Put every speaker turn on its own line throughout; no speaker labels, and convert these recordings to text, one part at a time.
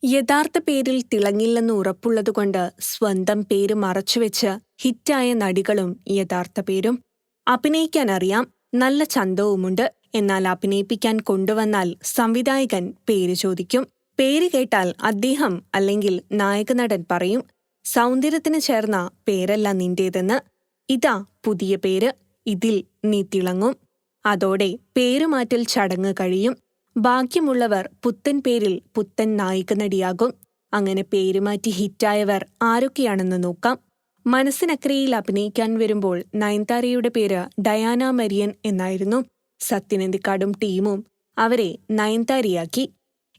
യഥാർത്ഥ പേരിൽ തിളങ്ങില്ലെന്ന് ഉറപ്പുള്ളതുകൊണ്ട് സ്വന്തം പേര് മറച്ചുവെച്ച് ഹിറ്റായ നടികളും യഥാർത്ഥ പേരും. അഭിനയിക്കാനറിയാം, നല്ല ചന്തവുമുണ്ട്. എന്നാൽ അഭിനയിപ്പിക്കാൻ കൊണ്ടുവന്നാൽ സംവിധായകൻ പേര് ചോദിക്കും. പേര് കേട്ടാൽ അദ്ദേഹം അല്ലെങ്കിൽ നായകനടൻ പറയും, സൗന്ദര്യത്തിന് ചേർന്ന പേരല്ല നിന്റേതെന്ന്. ഇതാ പുതിയ പേര്, ഇതിൽ നീ തിളങ്ങും. അതോടെ പേരുമാറ്റൽ ചടങ്ങ് കഴിയും. ഭാഗ്യമുള്ളവർ പുത്തൻ പേരിൽ പുത്തൻ നായികനടിയാകും. അങ്ങനെ പേരുമാറ്റി ഹിറ്റായവർ ആരൊക്കെയാണെന്ന് നോക്കാം. മനസ്സിനക്കരയിൽ അഭിനയിക്കാൻ വരുമ്പോൾ നയൻതാരയുടെ പേര് ഡയാന മരിയൻ എന്നായിരുന്നു. സത്യനന്ദിക്കാടും ടീമും അവരെ നയൻതാരയാക്കി.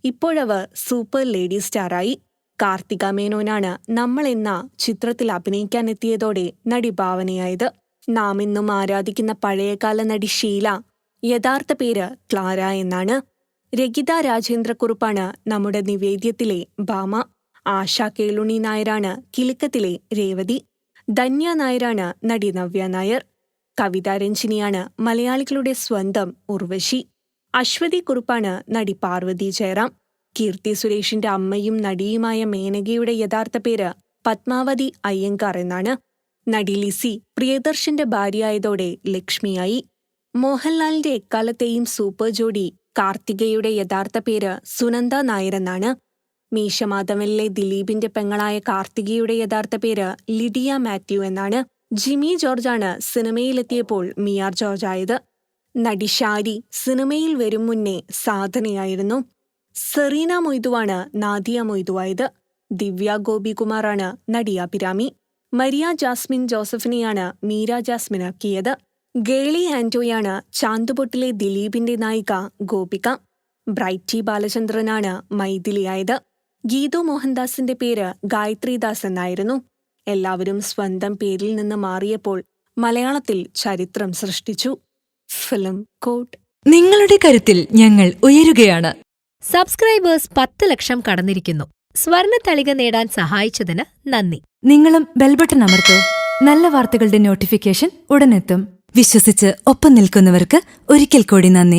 ഇപ്പോഴവർ സൂപ്പർ ലേഡി സ്റ്റാറായി. കാർത്തിക മേനോനാണ് നമ്മൾ എന്ന ചിത്രത്തിൽ അഭിനയിക്കാനെത്തിയതോടെ നടി ഭാവനയായത്. നാം ഇന്നും ആരാധിക്കുന്ന പഴയകാല നടി ഷീല, യഥാർത്ഥ പേര് ക്ലാര എന്നാണ്. രഗിത രാജേന്ദ്രക്കുറുപ്പാണ് നമ്മുടെ നിവേദ്യത്തിലെ ഭാമ. ആശ കേളുണി നായരാണ് കിലുക്കത്തിലെ രേവതി. ധന്യ നായരാണ് നടി നവ്യ നായർ. കവിത രഞ്ജിനിയാണ് മലയാളികളുടെ സ്വന്തം ഉർവശി. അശ്വതി കുറുപ്പാണ് നടി പാർവതി ജയറാം. കീർത്തി സുരേഷിന്റെ അമ്മയും നടിയുമായ മേനകയുടെ യഥാർത്ഥ പേര് പത്മാവതി അയ്യങ്കാർ എന്നാണ്. നടി ലിസി പ്രിയദർശന്റെ ഭാര്യയായതോടെ ലക്ഷ്മിയായി. മോഹൻലാലിന്റെ എക്കാലത്തെയും സൂപ്പർ ജോഡി കാർത്തികയുടെ യഥാർത്ഥ പേര് സുനന്ദ നായരെന്നാണ്. മീശമാധവനിലെ ദിലീപിന്റെ പെങ്ങളായ കാർത്തികയുടെ യഥാർത്ഥ പേര് ലിഡിയ മാത്യു എന്നാണ്. ജിമ്മി ജോർജാണ് സിനിമയിലെത്തിയപ്പോൾ മിയാർ ജോർജ് ആയത്. നടി ഷാരി സിനിമയിൽ വരും മുന്നേ സാധനയായിരുന്നു. സെറീന മൊയ്തുവാണ് നാദിയ മൊയ്തുവായത്. ദിവ്യ ഗോപികുമാറാണ് നടി അഭിരാമി. മരിയ ജാസ്മിൻ ജോസഫിനെയാണ് മീര ജാസ്മിനാക്കിയത്. ഗേളി ആന്റോയാണ് ചാന്തുപൊട്ടിലെ ദിലീപിന്റെ നായിക ഗോപിക. ബ്രൈറ്റി ബാലചന്ദ്രനാണ് മൈഥിലിയായത്. ഗീതു മോഹൻദാസിന്റെ പേര് ഗായത്രിദാസ് എന്നായിരുന്നു. എല്ലാവരും സ്വന്തം പേരിൽ നിന്ന് മാറിയപ്പോൾ മലയാളത്തിൽ ചരിത്രം സൃഷ്ടിച്ചു. ഫിലിം കോട്ട്.
നിങ്ങളുടെ കരുത്തിൽ ഞങ്ങൾ ഉയരുകയാണ്.
സബ്സ്ക്രൈബേഴ്സ് 10 ലക്ഷം കടന്നിരിക്കുന്നു. സ്വർണത്തളിക നേടാൻ സഹായിച്ചതിന് നന്ദി.
നിങ്ങളും ബെൽബട്ടൺ അമർത്തോ. നല്ല വാർത്തകളുടെ നോട്ടിഫിക്കേഷൻ ഉടനെത്തും. വിശ്വസിച്ച് ഒപ്പം നിൽക്കുന്നവർക്ക് ഒരിക്കൽ കൂടി നന്ദി.